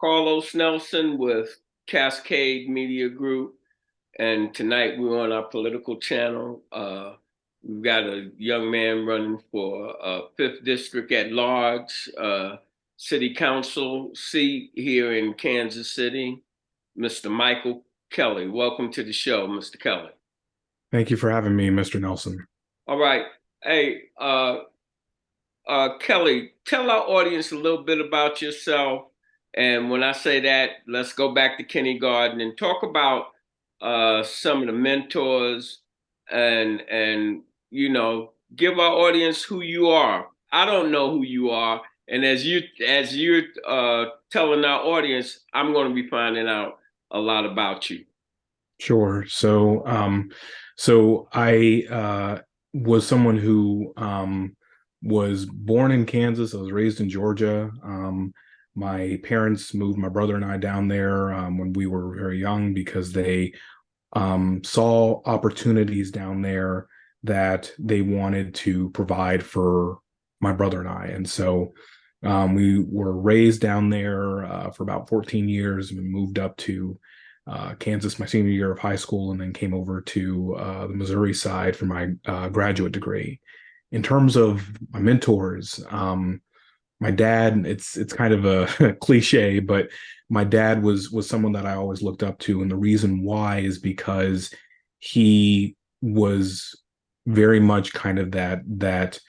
Carlos Nelson with Cascade Media Group, and tonight we're on our political channel. We've got a young man running for 5th District at Large City Council seat here in Kansas City, Mr. Michael Kelley. Welcome to the show, Mr. Kelley. Thank you for having me, Mr. Nelson. All right. Hey, Kelley, tell our audience a little bit about yourself. And when I say that, let's go back to kindergarten and talk about some of the mentors and give our audience who you are. I don't know who you are, and as you're telling our audience, I'm going to be finding out a lot about you. Sure. So I was someone who was born in Kansas. I was raised in Georgia. My parents moved my brother and I down there when we were very young because they saw opportunities down there that they wanted to provide for my brother and I. And so we were raised down there for about 14 years and moved up to Kansas my senior year of high school, and then came over to the Missouri side for my graduate degree. In terms of my mentors, my dad, it's kind of a cliche, but my dad was someone that I always looked up to, and the reason why is because he was very much kind of that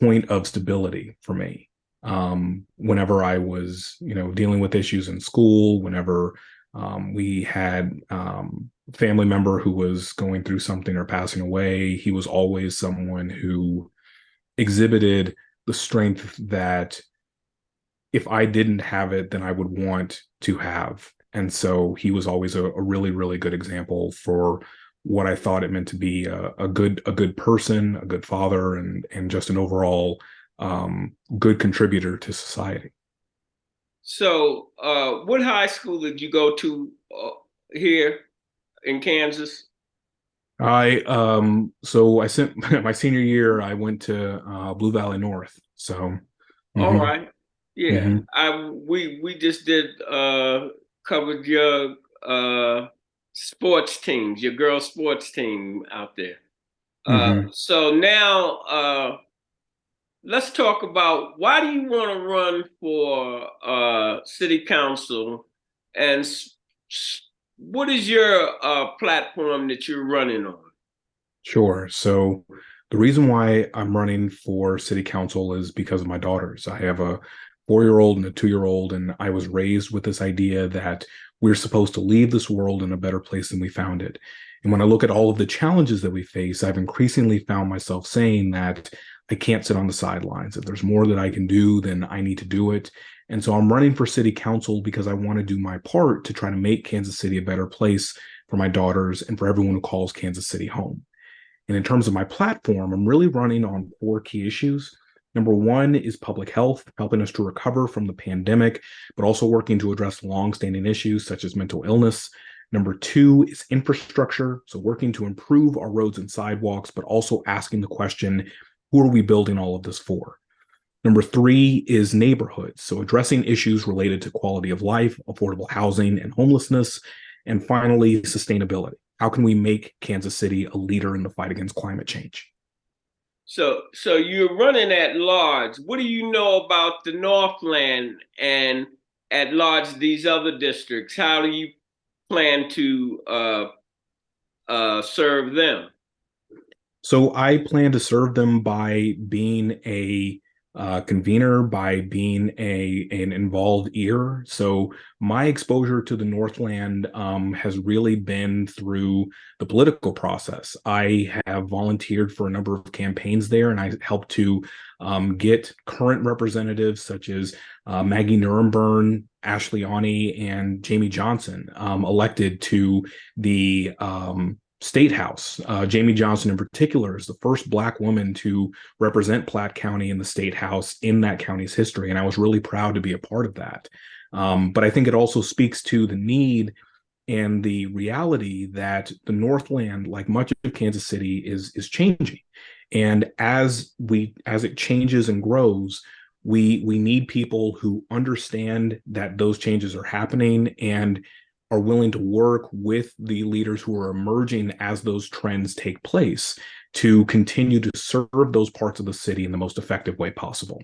point of stability for me. Whenever I was, dealing with issues in school, whenever we had family member who was going through something or passing away, he was always someone who exhibited the strength that if I didn't have it, then I would want to have. And so he was always a really, really good example for what I thought it meant to be a good person, a good father, and just an overall good contributor to society. So, what high school did you go to here in Kansas? I sent my senior year. I went to Blue Valley North. So, All mhm, right. Yeah. mhm, We just did covered your sports teams, your girls sports team out there. mhm. So now let's talk about why do you want to run for city council, and what is your platform that you're running on? Sure. So the reason why I'm running for city council is because of my daughters. I have a 4-year-old and a 2-year-old, and I was raised with this idea that we're supposed to leave this world in a better place than we found it. And when I look at all of the challenges that we face, I've increasingly found myself saying that I can't sit on the sidelines. If there's more that I can do, then I need to do it. And so I'm running for city council because I want to do my part to try to make Kansas City a better place for my daughters and for everyone who calls Kansas City home. And in terms of my platform, I'm really running on 4 key issues. Number one is public health, helping us to recover from the pandemic, but also working to address longstanding issues such as mental illness. Number two is infrastructure, so working to improve our roads and sidewalks, but also asking the question, who are we building all of this for? Number three is neighborhoods, so addressing issues related to quality of life, affordable housing, and homelessness. And finally, sustainability. How can we make Kansas City a leader in the fight against climate change? So you're running at large. What do you know about the Northland and at large these other districts? How do you plan to serve them? So I plan to serve them by being a convener, by being an involved ear. So my exposure to the Northland has really been through the political process. I have volunteered for a number of campaigns there, and I helped to get current representatives such as Maggie Nuremberg, Ashley Awney, and Jamie Johnson elected to the State House. Jamie Johnson, in particular, is the first Black woman to represent Platte County in the State House in that county's history. And I was really proud to be a part of that. But I think it also speaks to the need and the reality that the Northland, like much of Kansas City, is changing. And as it changes and grows, We need people who understand that those changes are happening and are willing to work with the leaders who are emerging as those trends take place to continue to serve those parts of the city in the most effective way possible.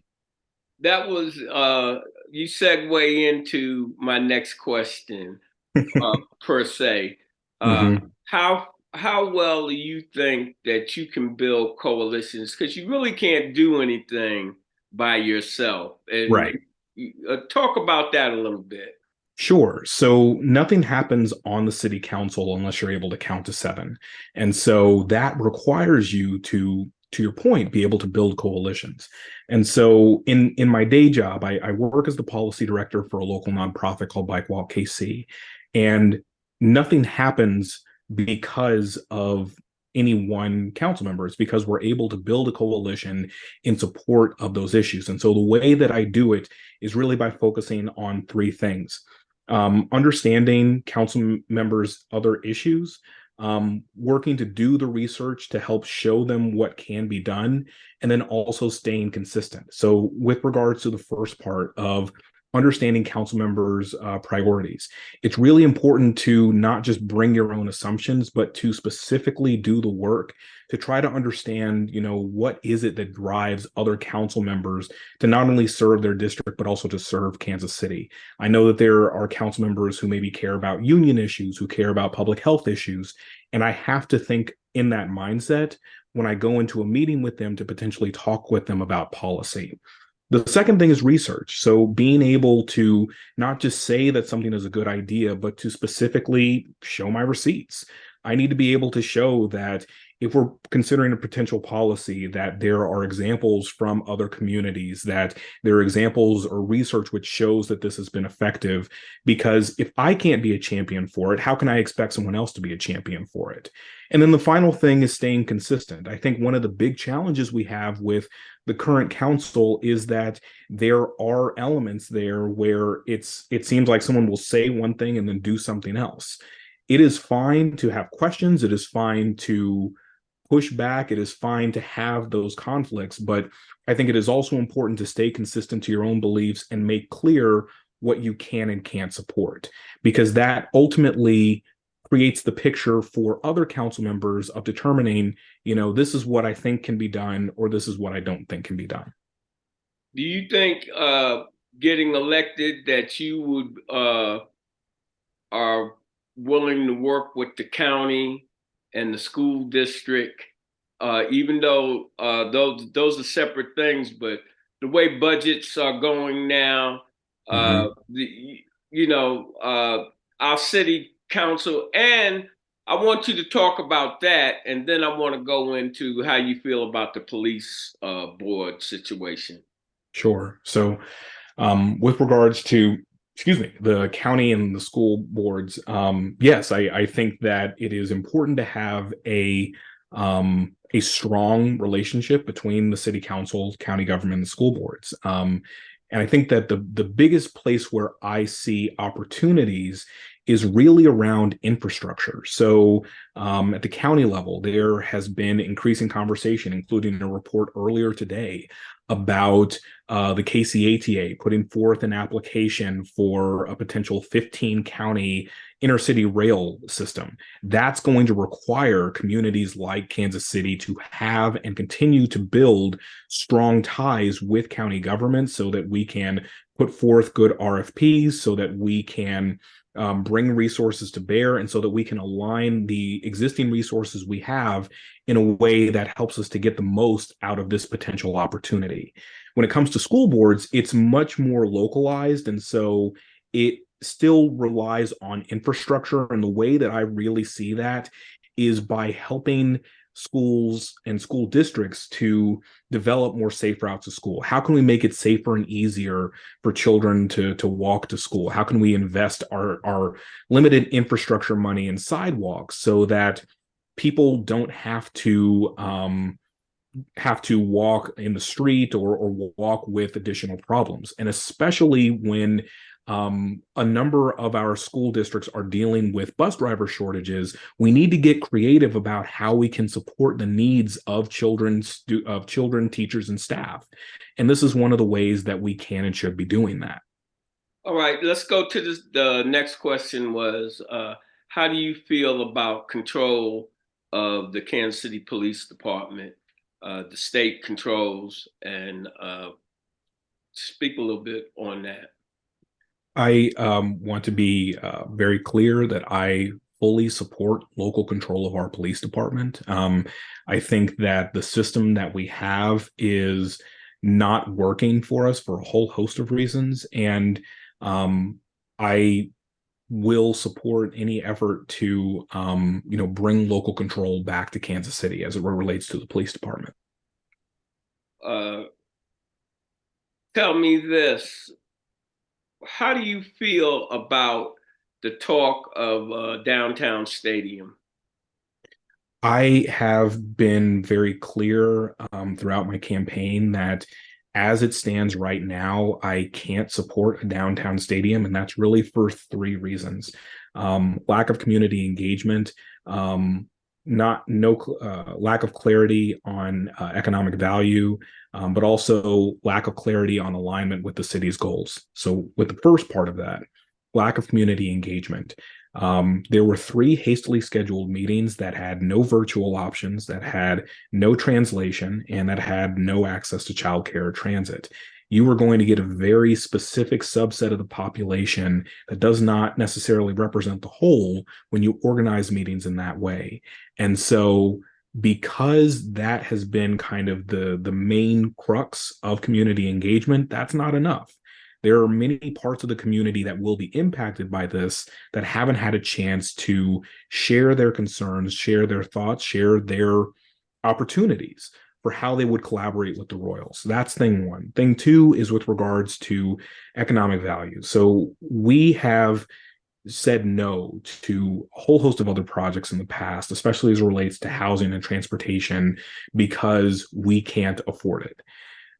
That was you segue into my next question, per se. Uh, Hmm. how well do you think that you can build coalitions? Because you really can't do anything by yourself. And Right. talk about that a little bit. Sure. So nothing happens on the city council unless you're able to count to seven. And so that requires you to your point, be able to build coalitions. And so in my day job, I work as the policy director for a local nonprofit called Bike Walk KC. And nothing happens because of any one council member. It's because we're able to build a coalition in support of those issues. And so the way that I do it is really by focusing on three things: understanding council members' other issues, working to do the research to help show them what can be done, and then also staying consistent. So, with regards to the first part of understanding council members' priorities, it's really important to not just bring your own assumptions, but to specifically do the work to try to understand, what is it that drives other council members to not only serve their district, but also to serve Kansas City. I know that there are council members who maybe care about union issues, who care about public health issues. And I have to think in that mindset when I go into a meeting with them to potentially talk with them about policy. The second thing is research. So being able to not just say that something is a good idea, but to specifically show my receipts. I need to be able to show that if we're considering a potential policy, that there are examples from other communities, that there are examples or research which shows that this has been effective. Because if I can't be a champion for it, how can I expect someone else to be a champion for it? And then the final thing is staying consistent. I think one of the big challenges we have with the current council is that there are elements there where it seems like someone will say one thing and then do something else. It is fine to have questions. It is fine to push back. It is fine to have those conflicts, but I think it is also important to stay consistent to your own beliefs and make clear what you can and can't support, because that ultimately creates the picture for other council members of determining, this is what I think can be done, or this is what I don't think can be done. Do you think getting elected that you would are willing to work with the county and the school district, even though those are separate things, but the way budgets are going now, Mm-hmm. the you know our city council, and I want you to talk about that, and then I want to go into how you feel about the police board situation. Sure. So, with regards to, excuse me, the county and the school boards, yes, I think that it is important to have a strong relationship between the city council, county government, and the school boards. And I think that the biggest place where I see opportunities is really around infrastructure. So, at the county level, there has been increasing conversation, including a report earlier today about the KCATA putting forth an application for a potential 15 county intercity rail system. That's going to require communities like Kansas City to have and continue to build strong ties with county government so that we can put forth good RFPs, so that we can bring resources to bear, and so that we can align the existing resources we have in a way that helps us to get the most out of this potential opportunity. When it comes to school boards, it's much more localized, and so it still relies on infrastructure. And the way that I really see that is by helping schools and school districts to develop more safe routes to school. How can we make it safer and easier for children to walk to school? How can we invest our limited infrastructure money in sidewalks so that people don't have to walk in the street or walk with additional problems? And especially when A number of our school districts are dealing with bus driver shortages. We need to get creative about how we can support the needs of children, teachers, and staff. And this is one of the ways that we can and should be doing that. All right, let's go to this. The next question was, how do you feel about control of the Kansas City Police Department, the state controls, and speak a little bit on that. I want to be very clear that I fully support local control of our police department. I think that the system that we have is not working for us for a whole host of reasons, and I will support any effort to bring local control back to Kansas City as it relates to the police department. Uh, Tell me this: how do you feel about the talk of downtown stadium? I have been very clear throughout my campaign that as it stands right now, I can't support a downtown stadium, and that's really for three reasons: lack of community engagement, not no lack of clarity on economic value, but also lack of clarity on alignment with the city's goals. So, with the first part of that, lack of community engagement. There were three hastily scheduled meetings that had no virtual options, that had no translation, and that had no access to childcare or transit. You were going to get a very specific subset of the population that does not necessarily represent the whole when you organize meetings in that way. And so, because that has been kind of the main crux of community engagement, that's not enough. There are many parts of the community that will be impacted by this that haven't had a chance to share their concerns, share their thoughts, share their opportunities for how they would collaborate with the Royals. That's thing one. Thing two is with regards to economic value. So we have said no to a whole host of other projects in the past, especially as it relates to housing and transportation, because we can't afford it.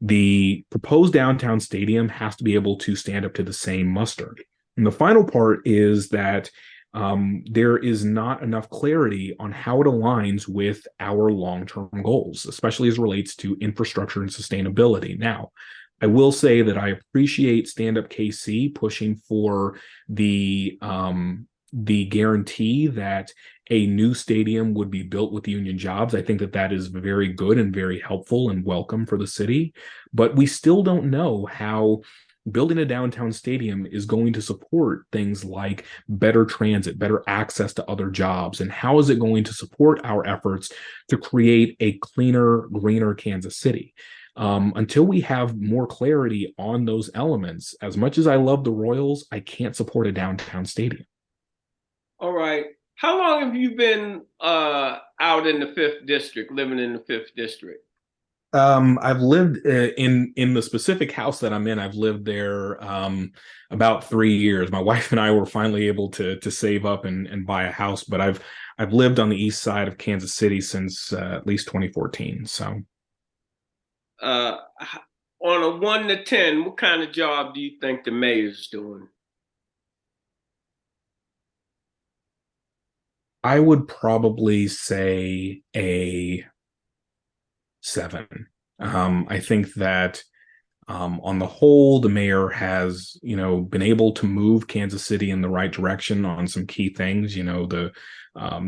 The proposed downtown stadium has to be able to stand up to the same muster. And the final part is that there is not enough clarity on how it aligns with our long-term goals, especially as it relates to infrastructure and sustainability. Now, I will say that I appreciate Stand Up KC pushing for the guarantee that a new stadium would be built with union jobs. I think that that is very good and very helpful and welcome for the city. But we still don't know how building a downtown stadium is going to support things like better transit, better access to other jobs, and how is it going to support our efforts to create a cleaner, greener Kansas City. Until we have more clarity on those elements, as much as I love the Royals, I can't support a downtown stadium. All right. How long have you been out in the fifth district, living in the fifth district? I've lived in the specific house that I'm in. I've lived there about 3 years. My wife and I were finally able to save up and buy a house, but I've lived on the east side of Kansas City since at least 2014. So Uh, on a 1 to 10, what kind of job do you think the mayor's doing? I would probably say a 7. I think that on the whole, the mayor has, been able to move Kansas City in the right direction on some key things. The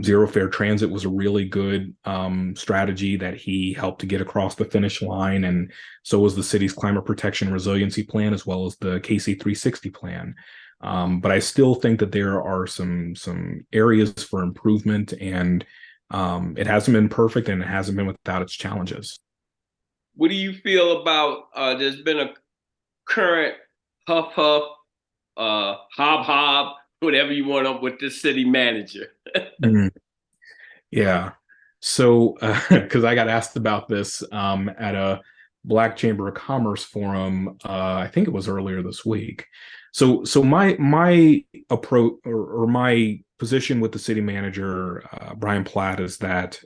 zero fare transit was a really good strategy that he helped to get across the finish line, and so was the city's climate protection resiliency plan, as well as the KC 360 plan. But I still think that there are some areas for improvement, and it hasn't been perfect, and it hasn't been without its challenges. What do you feel about there's been a current huff huff, hob hob, whatever you want up with this city manager? Mm, yeah. So, because I got asked about this at a Black Chamber of Commerce forum, I think it was earlier this week. So my approach or my position with the city manager, Brian Platt, is that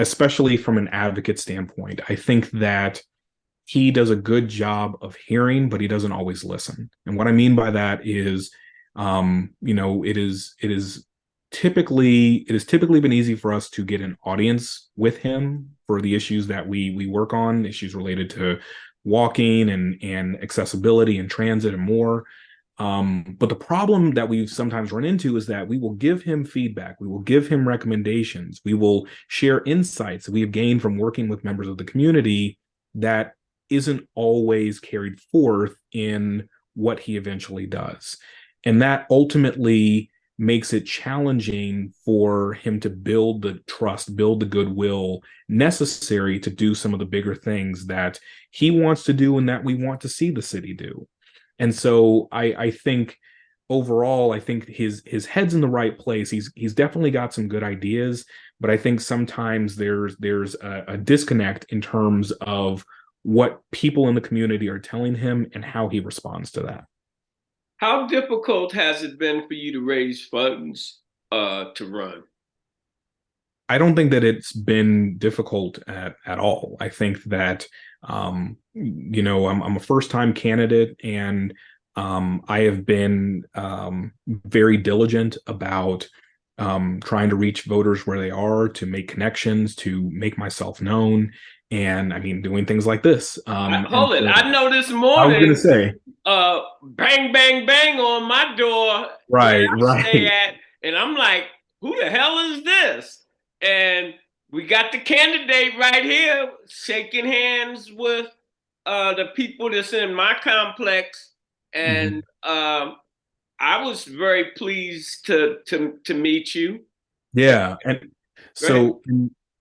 especially from an advocate standpoint, I think that he does a good job of hearing, but he doesn't always listen. And what I mean by that is, it has typically been easy for us to get an audience with him for the issues that we work on, issues related to walking and accessibility and transit and more. But the problem that we sometimes run into is that we will give him feedback, we will give him recommendations, we will share insights that we have gained from working with members of the community that isn't always carried forth in what he eventually does. And that ultimately makes it challenging for him to build the trust, build the goodwill necessary to do some of the bigger things that he wants to do and that we want to see the city do. And so I think overall, I think his head's in the right place. He's definitely got some good ideas, but I think sometimes there's a disconnect in terms of what people in the community are telling him and how he responds to that. How difficult has it been for you to raise funds to run? I don't think that it's been difficult at all. I think that I'm a first time candidate, and I have been very diligent about trying to reach voters where they are, to make connections, to make myself known, and I mean doing things like this. And Hold it! so I know this I was going to morning, say, bang, bang, bang on my door where right, I stay right. at, and I'm like, "Who the hell is this?" And we got the candidate right here shaking hands with the people that's in my complex, and Mhm. I was very pleased to meet you. Yeah, and Go ahead. so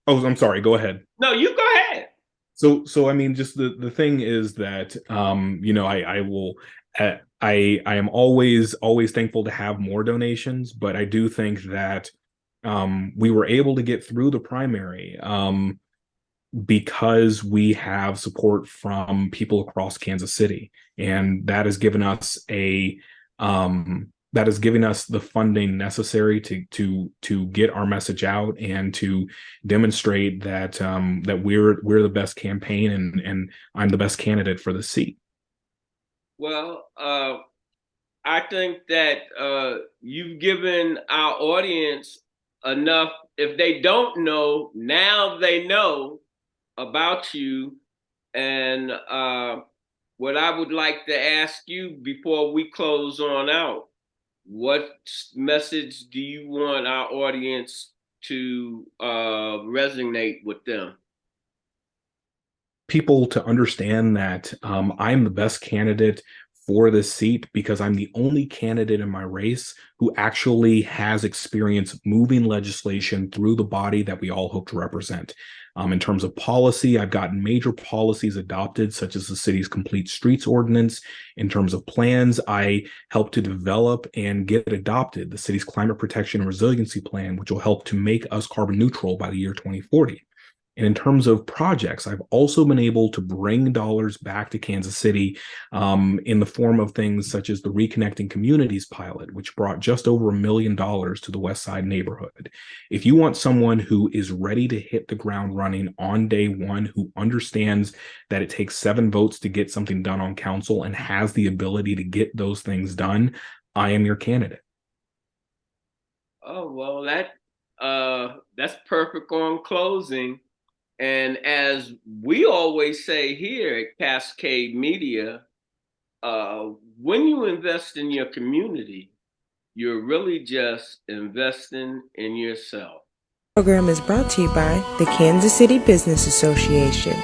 oh, I'm sorry. Go ahead. No, you go ahead. So I mean, just the thing is that I will I am always thankful to have more donations, but I do think that we were able to get through the primary because we have support from people across Kansas City, and that has given us the funding necessary to get our message out and to demonstrate that that we're the best campaign, and I'm the best candidate for the seat. Well, I think that you've given our audience enough. If they don't know, now they know about you. And what I would like to ask you before we close on out, what message do you want our audience to resonate with them? People to understand that I'm the best candidate for this seat because I'm the only candidate in my race who actually has experience moving legislation through the body that we all hope to represent. In terms of policy, I've gotten major policies adopted, such as the city's complete streets ordinance. In terms of plans, I helped to develop and get adopted the city's climate protection and resiliency plan, which will help to make us carbon neutral by the year 2040. And in terms of projects, I've also been able to bring dollars back to Kansas City in the form of things such as the Reconnecting Communities pilot, which brought just over $1 million to the West Side neighborhood. If you want someone who is ready to hit the ground running on day one, who understands that it takes 7 votes to get something done on council and has the ability to get those things done, I am your candidate. Oh well, that's perfect on closing. And as we always say here at Cascade Media, when you invest in your community, you're really just investing in yourself. Program is brought to you by the Kansas City Business Association.